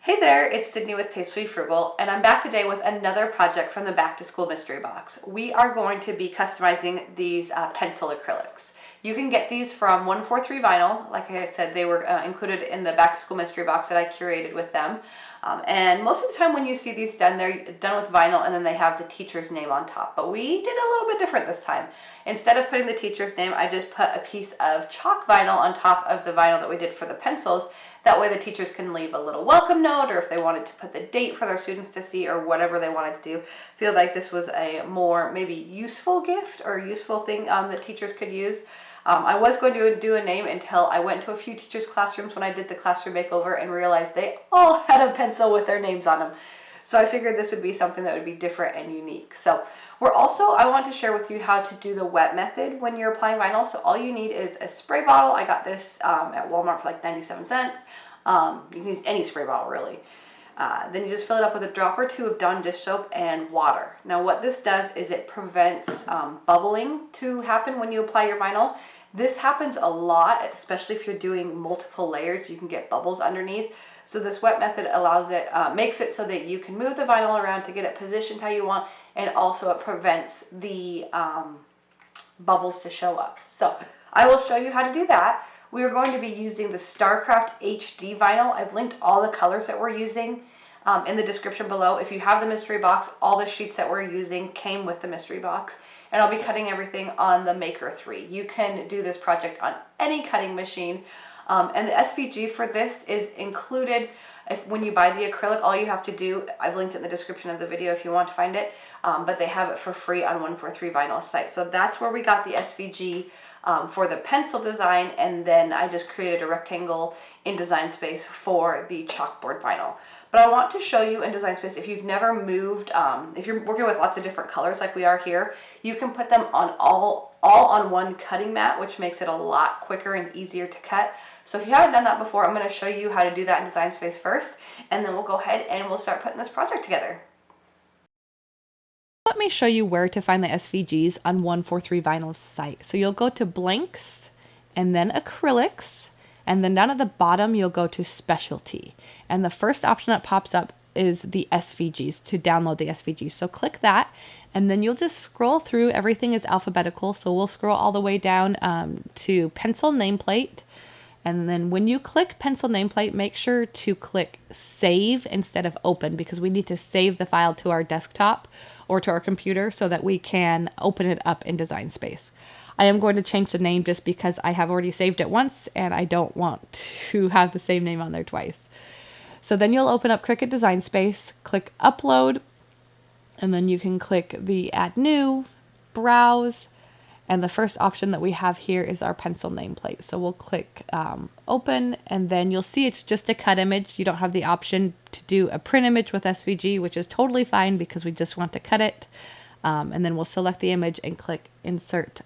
Hey there, it's Sydney with Tastefully Frugal, and I'm back today with another project from the Back to School Mystery Box. We are going to be customizing these pencil acrylics. You can get these from 143 Vinyl. Like I said, they were included in the Back to School Mystery Box that I curated with them. And most of the time when you see these done, they're done with vinyl and then they have the teacher's name on top. But we did a little bit different this time. Instead of putting the teacher's name, I just put a piece of chalk vinyl on top of the vinyl that we did for the pencils. That way the teachers can leave a little welcome note, or if they wanted to put the date for their students to see, or whatever they wanted to do. Feel like this was a more maybe useful gift or useful thing that teachers could use. I was going to do a name until I went to a few teachers' classrooms when I did the classroom makeover and realized they all had a pencil with their names on them. So I figured this would be something that would be different and unique. So I want to share with you how to do the wet method when you're applying vinyl. So all you need is a spray bottle. I got this at Walmart for like 97 cents. You can use any spray bottle really. Then you just fill it up with a drop or two of Dawn dish soap and water. Now what this does is it prevents bubbling to happen when you apply your vinyl. This happens a lot, especially if you're doing multiple layers. You can get bubbles underneath. So this wet method allows it, makes it so that you can move the vinyl around to get it positioned how you want, and also it prevents the bubbles to show up. So I will show you how to do that. We are going to be using the StarCraft HD vinyl. I've linked all the colors that we're using in the description below. If you have the mystery box, all the sheets that we're using came with the mystery box. And I'll be cutting everything on the Maker 3. You can do this project on any cutting machine. And the SVG for this is included. When you buy the acrylic, all you have to do, I've linked it in the description of the video if you want to find it, but they have it for free on 143 Vinyl site. So that's where we got the SVG for the pencil design, and then I just created a rectangle in Design Space for the chalkboard vinyl. But I want to show you in Design Space, if you've never moved, if you're working with lots of different colors like we are here, you can put them on all on one cutting mat, which makes it a lot quicker and easier to cut. So if you haven't done that before, I'm going to show you how to do that in Design Space first, and then we'll go ahead and we'll start putting this project together. Let me show you where to find the SVGs on 143 Vinyl's site. So you'll go to Blanks, and then Acrylics, and then down at the bottom you'll go to Specialty. And the first option that pops up is the SVGs, to download the SVGs. So click that, and then you'll just scroll through. Everything is alphabetical, so we'll scroll all the way down to Pencil Nameplate. And then when you click Pencil Nameplate, make sure to click Save instead of Open, because we need to save the file to our desktop or to our computer so that we can open it up in Design Space. I am going to change the name just because I have already saved it once and I don't want to have the same name on there twice. So then you'll open up Cricut Design Space, click Upload, and then you can click the Add New, Browse, and the first option that we have here is our pencil nameplate. So we'll click Open, and then you'll see it's just a cut image. You don't have the option to do a print image with SVG, which is totally fine because we just want to cut it. And then we'll select the image and click Insert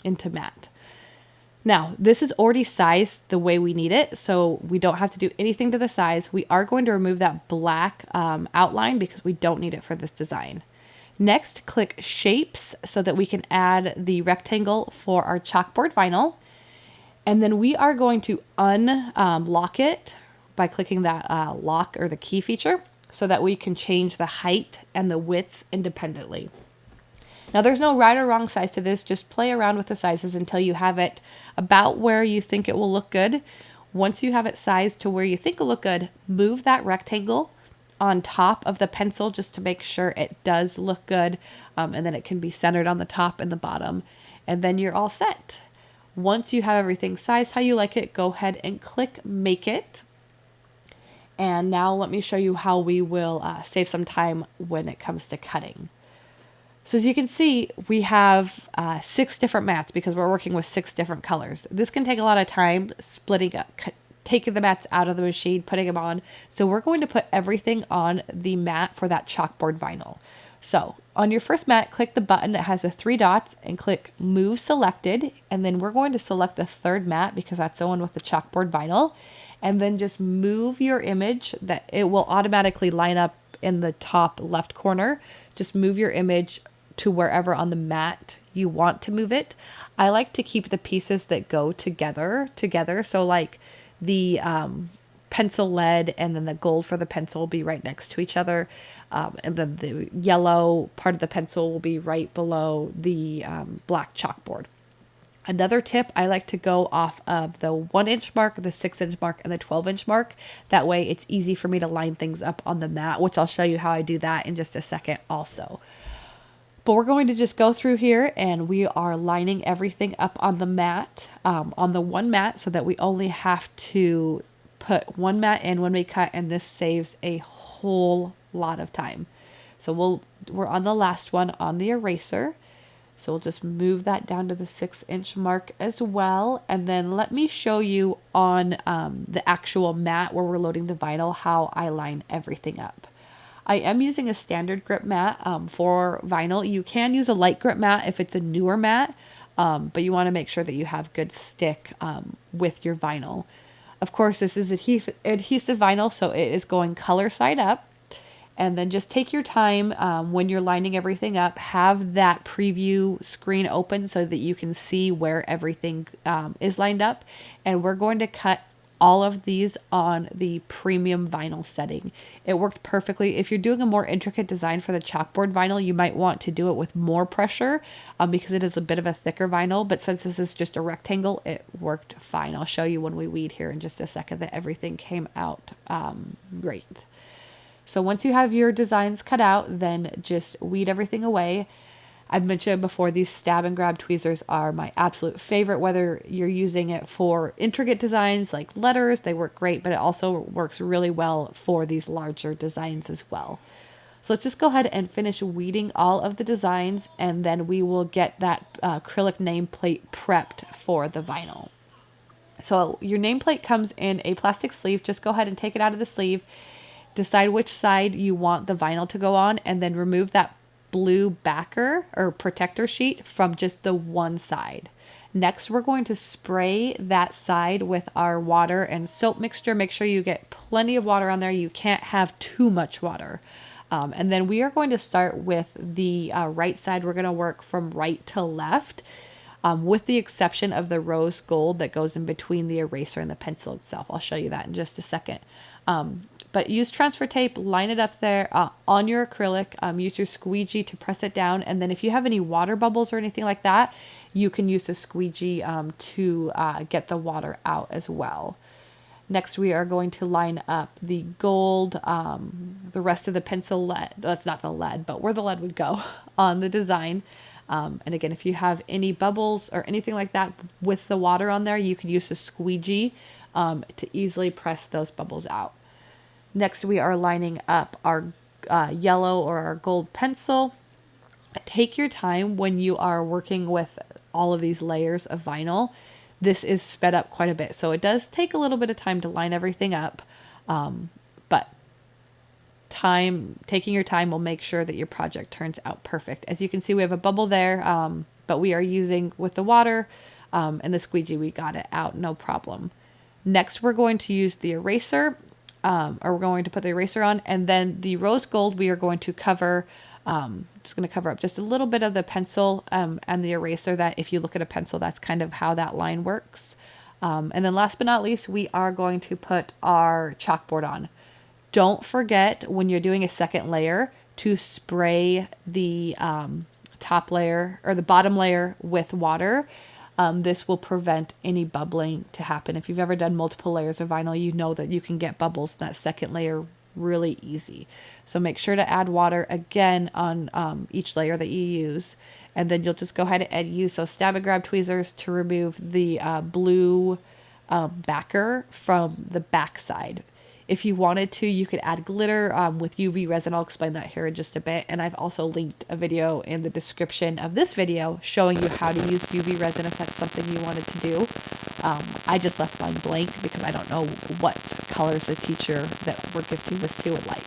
into Matte. Now, this is already sized the way we need it, so we don't have to do anything to the size. We are going to remove that black outline because we don't need it for this design. Next, click Shapes so that we can add the rectangle for our chalkboard vinyl. And then we are going to unlock it by clicking that lock or the key feature so that we can change the height and the width independently. Now there's no right or wrong size to this, just play around with the sizes until you have it about where you think it will look good. Once you have it sized to where you think it'll look good, move that rectangle on top of the pencil just to make sure it does look good, and then it can be centered on the top and the bottom, and then you're all set. Once you have everything sized how you like it, go ahead and click Make It. And now let me show you how we will save some time when it comes to cutting. So as you can see, we have 6 different mats because we're working with 6 different colors. This can take a lot of time splitting up, taking the mats out of the machine, putting them on. So we're going to put everything on the mat for that chalkboard vinyl. So on your first mat, click the button that has the 3 dots and click Move Selected. And then we're going to select the third mat because that's the one with the chalkboard vinyl. And then just move your image that it will automatically line up in the top left corner. Just move your image to wherever on the mat you want to move it. I like to keep the pieces that go together. So like the pencil lead, and then the gold for the pencil will be right next to each other. And then the yellow part of the pencil will be right below the black chalkboard. Another tip, I like to go off of the 1-inch mark, the 6-inch mark, and the 12-inch mark. That way it's easy for me to line things up on the mat, which I'll show you how I do that in just a second also. But we're going to just go through here and we are lining everything up on the mat, on the one mat, so that we only have to put one mat in when we cut, and this saves a whole lot of time. So we're on the last one on the eraser. So we'll just move that down to the 6-inch mark as well. And then let me show you on the actual mat where we're loading the vinyl how I line everything up. I am using a standard grip mat for vinyl. You can use a light grip mat if it's a newer mat, but you want to make sure that you have good stick with your vinyl. Of course, this is adhesive vinyl, so it is going color side up. And then just take your time when you're lining everything up. Have that preview screen open so that you can see where everything is lined up. And we're going to cut all of these on the premium vinyl setting. It worked perfectly. If you're doing a more intricate design for the chalkboard vinyl, you might want to do it with more pressure because it is a bit of a thicker vinyl. But since this is just a rectangle, it worked fine. I'll show you when we weed here in just a second that everything came out great. So once you have your designs cut out, then just weed everything away. I've mentioned before, these stab and grab tweezers are my absolute favorite, whether you're using it for intricate designs like letters, they work great, but it also works really well for these larger designs as well. So let's just go ahead and finish weeding all of the designs, and then we will get that acrylic nameplate prepped for the vinyl. So your nameplate comes in a plastic sleeve. Just go ahead and take it out of the sleeve. Decide which side you want the vinyl to go on, and then remove that blue backer or protector sheet from just the one side. Next, we're going to spray that side with our water and soap mixture. Make sure you get plenty of water on there. You can't have too much water. And then we are going to start with the right side. We're going to work from right to left, with the exception of the rose gold that goes in between the eraser and the pencil itself. I'll show you that in just a second. But use transfer tape, line it up there on your acrylic, use your squeegee to press it down. And then if you have any water bubbles or anything like that, you can use a squeegee to get the water out as well. Next, we are going to line up the gold, the rest of the pencil lead. That's not the lead, but where the lead would go on the design. And again, if you have any bubbles or anything like that with the water on there, you can use a squeegee to easily press those bubbles out. Next, we are lining up our yellow or our gold pencil. Take your time when you are working with all of these layers of vinyl. This is sped up quite a bit, so it does take a little bit of time to line everything up, but taking your time will make sure that your project turns out perfect. As you can see, we have a bubble there, but we are using with the water and the squeegee, we got it out, no problem. Next, we're going to use the eraser. Or we're going to put the eraser on, and then the rose gold we are going to cover, just going to cover up just a little bit of the pencil and the eraser. That if you look at a pencil, that's kind of how that line works. And then last but not least, we are going to put our chalkboard on. Don't forget when you're doing a second layer to spray the top layer or the bottom layer with water. This will prevent any bubbling to happen. If you've ever done multiple layers of vinyl, you know that you can get bubbles in that second layer really easy. So make sure to add water again on each layer that you use. And then you'll just go ahead and use those stab and grab tweezers to remove the blue backer from the back side. If you wanted to, you could add glitter with UV resin. I'll explain that here in just a bit. And I've also linked a video in the description of this video showing you how to use UV resin if that's something you wanted to do. I just left mine blank because I don't know what colors the teacher that we're gifting this to would like.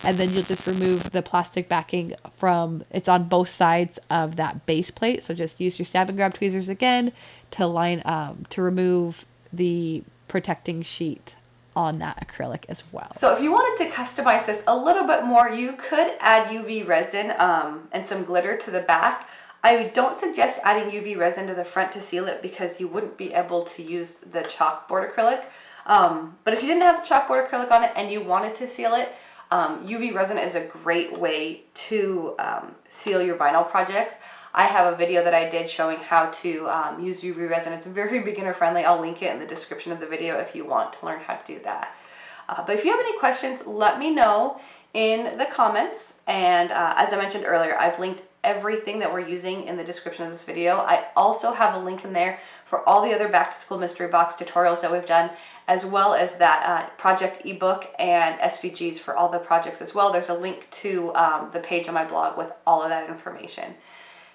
And then you'll just remove the plastic backing from, it's on both sides of that base plate. So just use your stab and grab tweezers again to to remove the protecting sheet on that acrylic as well. So if you wanted to customize this a little bit more, you could add UV resin and some glitter to the back. I don't suggest adding UV resin to the front to seal it because you wouldn't be able to use the chalkboard acrylic. But if you didn't have the chalkboard acrylic on it and you wanted to seal it, UV resin is a great way to seal your vinyl projects. I have a video that I did showing how to use UV resin. It's very beginner friendly. I'll link it in the description of the video if you want to learn how to do that. But if you have any questions, let me know in the comments. And as I mentioned earlier, I've linked everything that we're using in the description of this video. I also have a link in there for all the other back to school mystery box tutorials that we've done, as well as that project ebook and SVGs for all the projects as well. There's a link to the page on my blog with all of that information.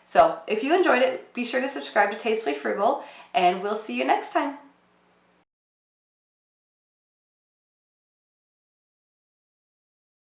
So if you enjoyed it, be sure to subscribe to Tastefully Frugal, and we'll see you next time.